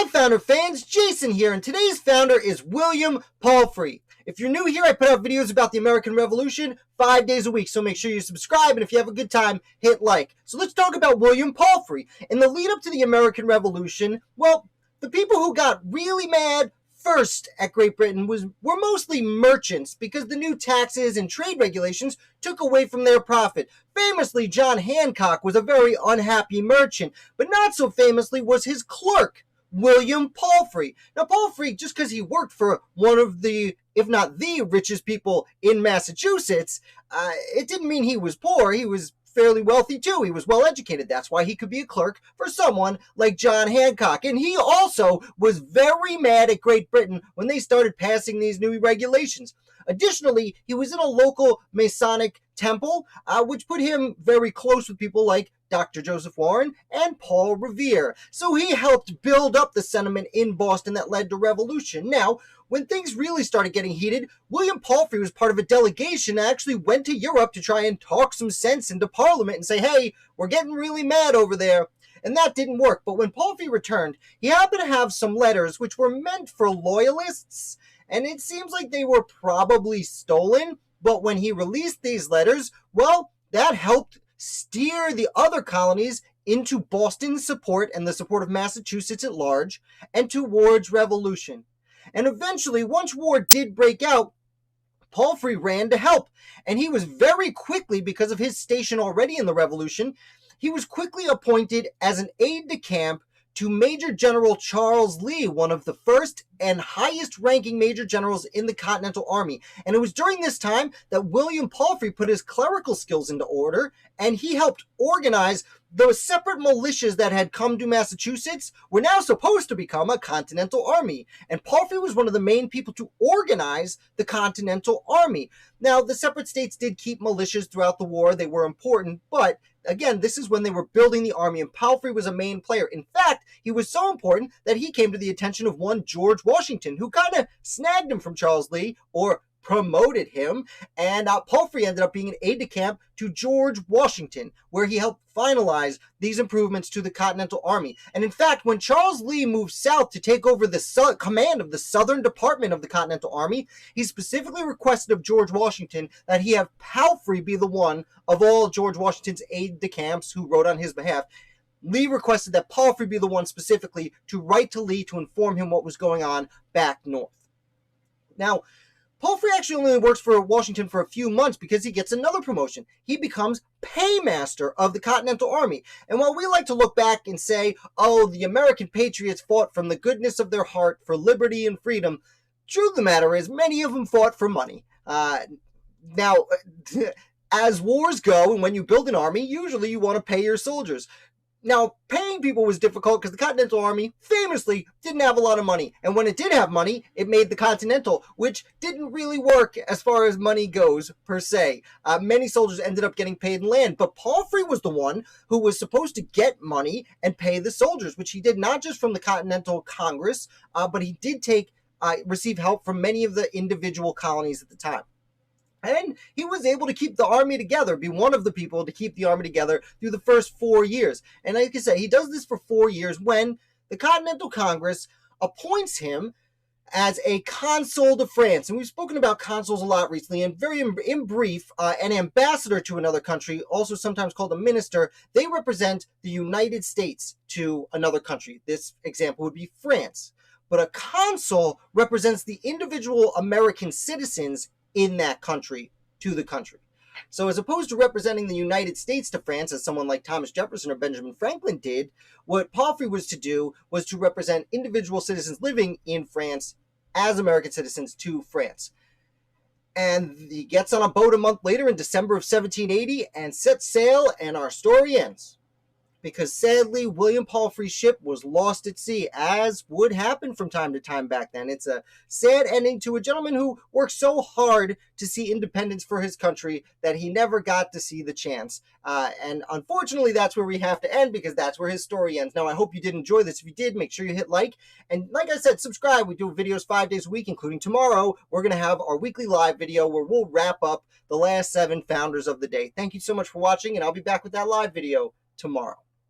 Hi Founder fans, Jason here, and today's founder is William Palfrey. If you're new here, I put out videos about the American Revolution 5 days a week, so make sure you subscribe, and if you have a good time, hit like. So let's talk about William Palfrey. In the lead up to the American Revolution, well, the people who got really mad first at Great Britain were mostly merchants because the new taxes and trade regulations took away from their profit. Famously, John Hancock was a very unhappy merchant, but not so famously was his clerk, William Palfrey. Now, Palfrey, just because he worked for one of the, if not the richest people in Massachusetts, it didn't mean he was poor. He was fairly wealthy too. He was well educated. That's why he could be a clerk for someone like John Hancock. And he also was very mad at Great Britain when they started passing these new regulations. Additionally, he was in a local Masonic temple, which put him very close with people like Dr. Joseph Warren and Paul Revere. So he helped build up the sentiment in Boston that led to revolution. Now, when things really started getting heated, William Palfrey was part of a delegation that actually went to Europe to try and talk some sense into Parliament and say, hey, we're getting really mad over there. And that didn't work. But when Palfrey returned, he happened to have some letters which were meant for loyalists, and it seems like they were probably stolen. But when he released these letters, well, that helped steer the other colonies into Boston's support and the support of Massachusetts at large and towards revolution. And eventually, once war did break out, Palfrey ran to help. And he was very quickly, because of his station already in the Revolution, he was quickly appointed as an aide-de-camp to Major General Charles Lee, one of the first and highest-ranking major generals in the Continental Army. And it was during this time that William Palfrey put his clerical skills into order, and he helped organize those separate militias that had come to Massachusetts were now supposed to become a Continental Army. And Palfrey was one of the main people to organize the Continental Army. Now, the separate states did keep militias throughout the war. They were important, but again, this is when they were building the army, and Palfrey was a main player. In fact, he was so important that he came to the attention of one George Washington, who kind of snagged him from Charles Lee, or promoted him, and Palfrey ended up being an aide-de-camp to George Washington, where he helped finalize these improvements to the Continental Army. And in fact, when Charles Lee moved south to take over the command of the Southern Department of the Continental Army, he specifically requested of George Washington that he have Palfrey be the one of all George Washington's aide-de-camps who wrote on his behalf. Lee requested that Palfrey be the one specifically to write to Lee to inform him what was going on back north. Now, Palfrey actually only works for Washington for a few months because he gets another promotion. He becomes Paymaster of the Continental Army. And while we like to look back and say, oh, the American patriots fought from the goodness of their heart for liberty and freedom, truth of the matter is many of them fought for money. Now, as wars go, and when you build an army, usually you want to pay your soldiers. Now, paying people was difficult because the Continental Army famously didn't have a lot of money. And when it did have money, it made the Continental, which didn't really work as far as money goes, per se. Many soldiers ended up getting paid in land. But Palfrey was the one who was supposed to get money and pay the soldiers, which he did not just from the Continental Congress, but he did receive help from many of the individual colonies at the time. And he was able to keep the army together, be one of the people to keep the army together through the first 4 years. And like I said, he does this for 4 years when the Continental Congress appoints him as a consul to France. And we've spoken about consuls a lot recently, and very in brief, an ambassador to another country, also sometimes called a minister, they represent the United States to another country. This example would be France. But a consul represents the individual American citizens in that country to the country. So as opposed to representing the United States to France, as someone like Thomas Jefferson or Benjamin Franklin did, what Palfrey was to do was to represent individual citizens living in France as American citizens to France. And he gets on a boat a month later in December of 1780 and sets sail, and our story ends. Because sadly, William Palfrey's ship was lost at sea, as would happen from time to time back then. It's a sad ending to a gentleman who worked so hard to see independence for his country that he never got to see the chance. And unfortunately, that's where we have to end, because that's where his story ends. Now, I hope you did enjoy this. If you did, make sure you hit like. And like I said, subscribe. We do videos 5 days a week, including tomorrow. We're going to have our weekly live video where we'll wrap up the last 7 founders of the day. Thank you so much for watching, and I'll be back with that live video tomorrow.